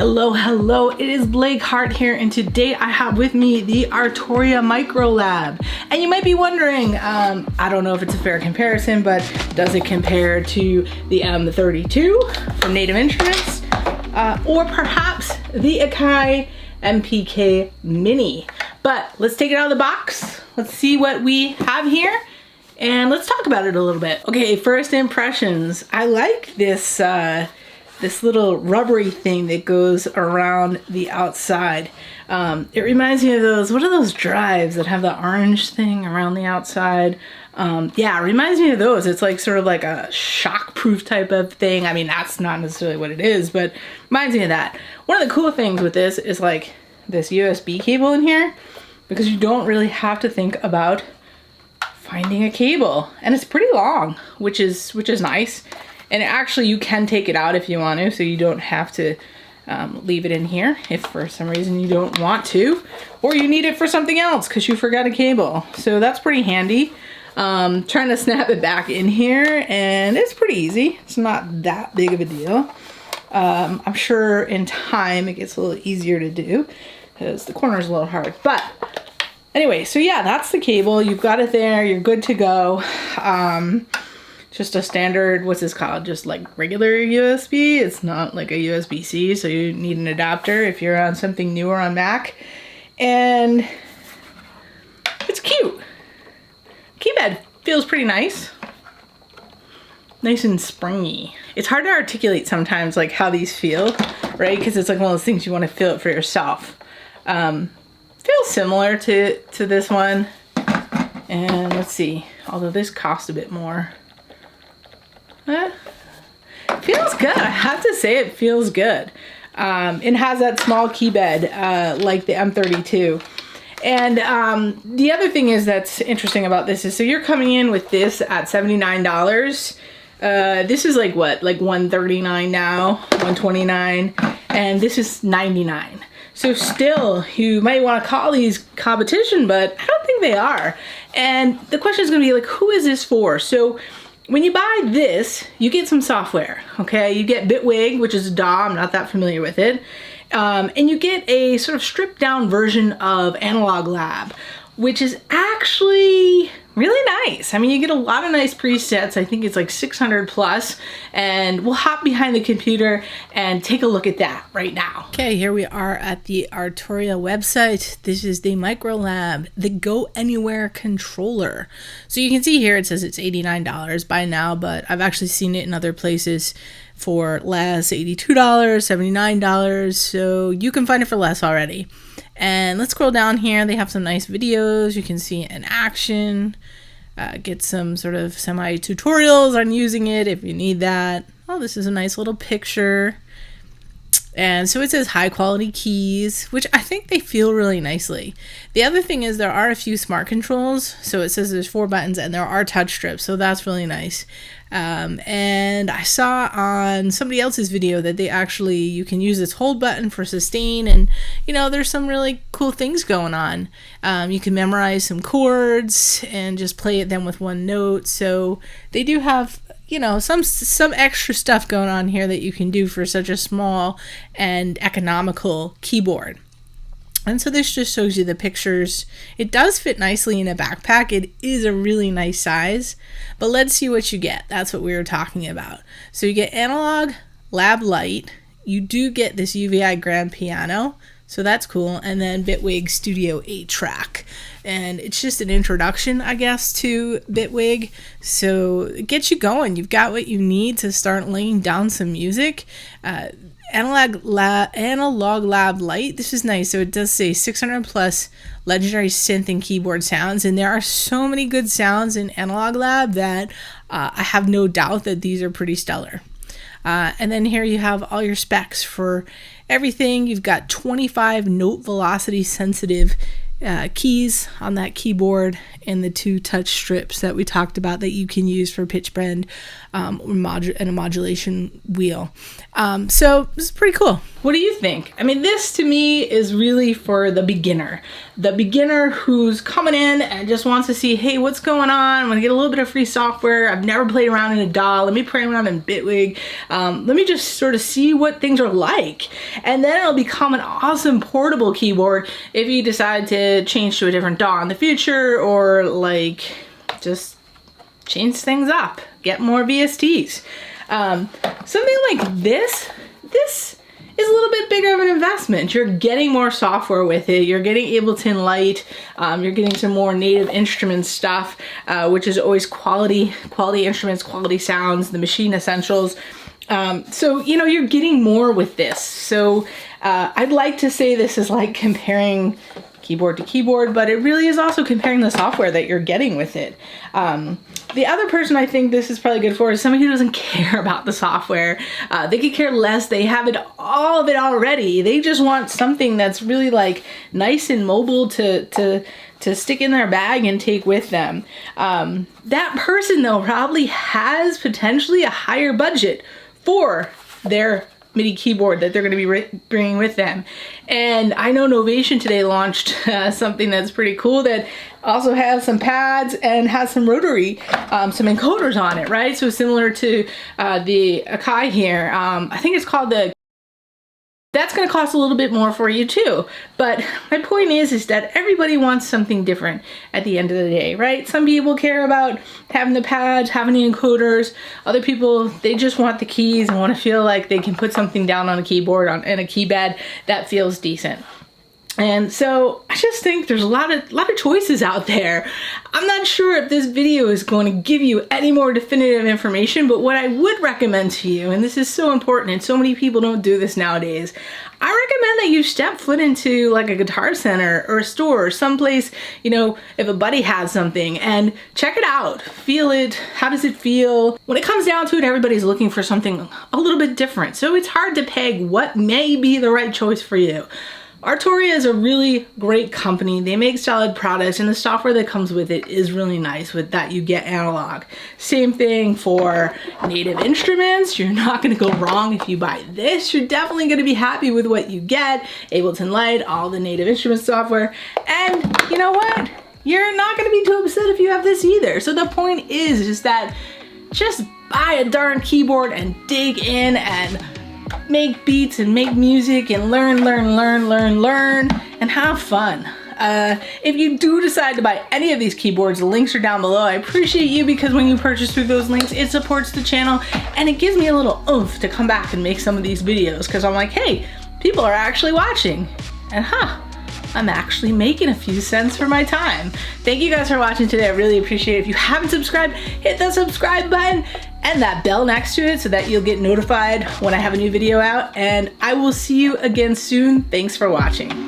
Hello, it is Blake Hart here, and today I have with me the ARTURIA Microlab. And you might be wondering, I don't know if it's a fair comparison, but does it compare to the M32 from Native Instruments? Or perhaps the Akai MPK Mini? But let's take it out of the box. Let's see what we have here, and let's talk about it a little bit. Okay, first impressions. I like this this little rubbery thing that goes around the outside. It reminds me of those, what are those drives that have the orange thing around the outside? Yeah, it reminds me of those. It's like sort of like a shock-proof type of thing. I mean, that's not necessarily what it is, but reminds me of that. One of the cool things with this is like this USB cable in here, because you don't really have to think about finding a cable, and it's pretty long, which is nice. And actually you can take it out if you want to, so you don't have to leave it in here if for some reason you don't want to, or you need it for something else because you forgot a cable. So that's pretty handy. Trying to snap it back in here, and it's pretty easy. It's not that big of a deal. I'm sure in time it gets a little easier to do because the corner is a little hard. But anyway, so yeah, that's the cable. You've got it there. You're good to go. Just a standard, what's this called? Just like regular USB. It's not like a USB-C, so you need an adapter if you're on something newer on Mac. And it's cute. Keypad feels pretty nice. Nice and springy. It's hard to articulate sometimes like how these feel, right? Because it's like one of those things you want to feel it for yourself. Feels similar to this one. And let's see, although this costs a bit more. Feels good. I have to say it feels good. It has that small key bed like the M32. And the other thing is that's interesting about this is, so you're coming in with this at $79. This is like what, like $139 now, $129, and this is $99. So still, you might want to call these competition, but I don't think they are. And the question is going to be like, who is this for? So when you buy this, you get some software, okay? You get Bitwig, which is a DAW, I'm not that familiar with it. And you get a sort of stripped down version of Analog Lab, which is actually really nice. I mean, you get a lot of nice presets. I think it's like 600 plus, and we'll hop behind the computer and take a look at that right now. Okay, here we are at the ARTURIA website. This is the Microlab, the Go Anywhere controller. So you can see here it says it's $89 by now, but I've actually seen it in other places for less, $82, $79, so you can find it for less already. And let's scroll down here. They have some nice videos. You can see it in action. Get some sort of semi-tutorials on using it if you need that. Oh, this is a nice little picture. And so it says high quality keys, which I think they feel really nicely. The other thing is there are a few smart controls. So it says there's 4 buttons and there are touch strips. So that's really nice. And I saw on somebody else's video that they actually, you can use this hold button for sustain, and you know, there's some really cool things going on. You can memorize some chords and just play it then with one note. So they do have, you know, some extra stuff going on here that you can do for such a small and economical keyboard. And so this just shows you the pictures. It does fit nicely in a backpack. It is a really nice size, but let's see what you get. That's what we were talking about. So you get Analog Lab Lite. You do get this UVI Grand Piano, so that's cool. And then Bitwig Studio 8-track. And it's just an introduction, I guess, to Bitwig. So it gets you going. You've got what you need to start laying down some music. Analog Lab Lite, this is nice. So it does say 600 plus legendary synth and keyboard sounds, and there are so many good sounds in Analog Lab that I have no doubt that these are pretty stellar. And then here you have all your specs for everything. You've got 25 note velocity sensitive keys on that keyboard and the 2 touch strips that we talked about that you can use for pitch bend and a modulation wheel. So this is pretty cool. What do you think? I mean, this to me is really for the beginner who's coming in and just wants to see, hey, what's going on? I'm gonna get a little bit of free software. I've never played around in a DAW. Let me play around in Bitwig. Let me just sort of see what things are like. And then it'll become an awesome portable keyboard if you decide to change to a different DAW in the future, or like just change things up, get more VSTs. Something like this is a little bit bigger of an investment. You're getting more software with it. You're getting Ableton Lite. You're getting some more native instrument stuff, which is always quality instruments, quality sounds, the machine essentials. So, you know, you're getting more with this. So I'd like to say this is like comparing keyboard to keyboard, but it really is also comparing the software that you're getting with it. The other person I think this is probably good for is somebody who doesn't care about the software. They could care less. They have all of it already. They just want something that's really like nice and mobile to stick in their bag and take with them. That person though probably has potentially a higher budget for their MIDI keyboard that they're going to be bringing with them. And I know Novation today launched something that's pretty cool that also has some pads and has some rotary, some encoders on it, right? So similar to the Akai here. I think it's called the... That's going to cost a little bit more for you too. But my point is that everybody wants something different at the end of the day, right? Some people care about having the pads, having the encoders. Other people, they just want the keys and want to feel like they can put something down on a keyboard and a keybed that feels decent. And so I just think there's a lot of choices out there. I'm not sure if this video is going to give you any more definitive information, but what I would recommend to you, and this is so important and so many people don't do this nowadays, I recommend that you step foot into like a Guitar Center or a store or someplace, you know, if a buddy has something, and check it out, feel it. How does it feel? When it comes down to it, everybody's looking for something a little bit different. So it's hard to peg what may be the right choice for you. ARTURIA is a really great company. They make solid products and the software that comes with it is really nice with that you get analog. Same thing for native instruments. You're not going to go wrong if you buy this. You're definitely going to be happy with what you get. Ableton Lite, all the native instrument software. And you know what? You're not going to be too upset if you have this either. So the point is that just buy a darn keyboard and dig in and make beats and make music and learn and have fun. If you do decide to buy any of these keyboards, the links are down below. I appreciate you because when you purchase through those links, it supports the channel and it gives me a little oomph to come back and make some of these videos because I'm like, hey, people are actually watching and I'm actually making a few cents for my time. Thank you guys for watching today. I really appreciate it. If you haven't subscribed, hit the subscribe button and that bell next to it so that you'll get notified when I have a new video out. And I will see you again soon. Thanks for watching.